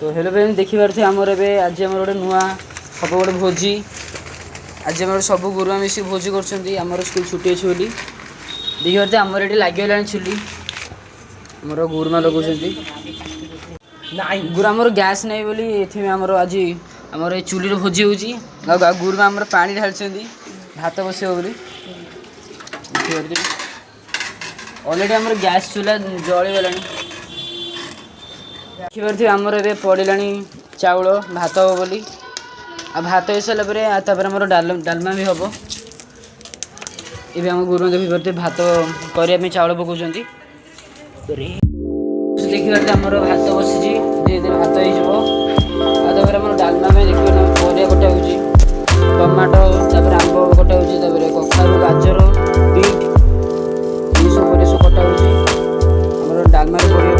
तो hello friend देखिपे आमर ए आज आम गोटे नुआ हम गोटे भोजी आज आम सब गुरुआ मिसी भोजी कर स्कूल छुट्टी अच्छे बोली देखिए आमर ये लगे चुली आमर गुरुमा लगुच गुरु आमर गैस नहीं बोली ये आमर आज आमर चुली भोजी हो गुरुमा आमर पानी ढाली भात बस बोली अलरेडी आमर गैस चूल्हा जलीगला देखिपे आमर ए पड़ा चाउल भात हम बोली आ भात हो सारापर आमर डालमा भी हम ये आम गुरु देखिपे भात करने चाउल पकाउं देखिपे आमर भात बसी धीरे धीरे भात होपर आम डालमा में देखिए परिया कटा हो टमाटो आंब कटा हो कखारू गाजर बीट ये सब परिया सब कटा हो डालमा पड़े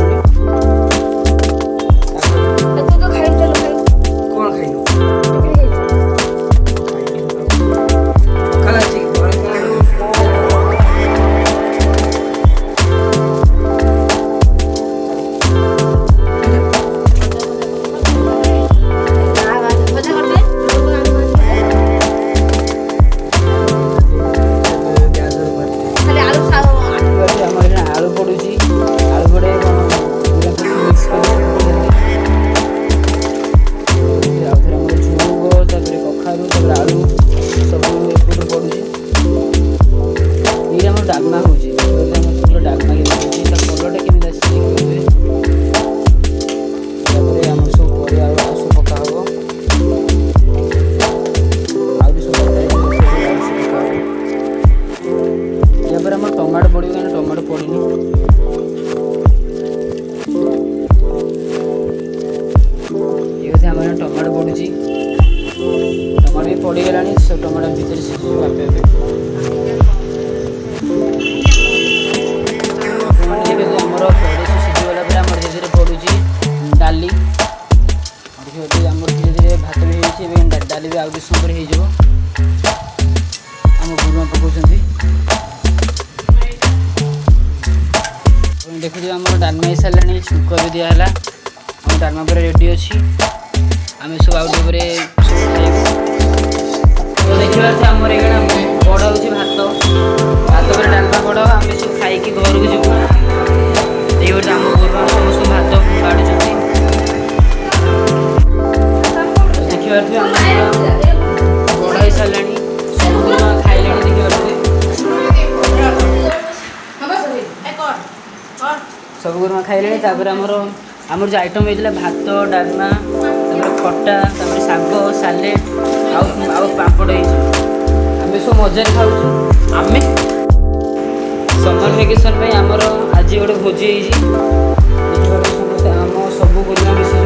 डालमा हो डालमा कलरटा केमी आम सब परिया सब पका हम आम टमाटो पड़ो कहीं टमाटो पड़नी ये आम टमाटो पड़ुची टमाटो भी पड़गला टमाटो भीतर सीझे आमर पड़े सीझीगला आम धीरे धीरे पड़ुची डाली देखिए आम धीरे धीरे भात भी हो डाली भी आगे समय हो आम गुरुमा पकाउं देखिए आम डालमा हो सारे छुक भी दिहला आम डालमा पूरा रेडी अच्छी आम सब आउट तो देखिए आम बड़ हो भात भात पर डालमा बड़ आम सब खाई घर को जीव देखिए आम गुरुमा समस्त भात काटुं देखिए बड़ हो सारे सब गुरुमा खाइले देखिए सब गुरुमा खाइले आमर जो आइटम होता भात डालमा खटा शाग सालेड आउ पापड़ आम सब मजार खाऊ आम समर वेकेशन आमर आज गोटे भोजी समस्त आम सब गुरुमा मिसी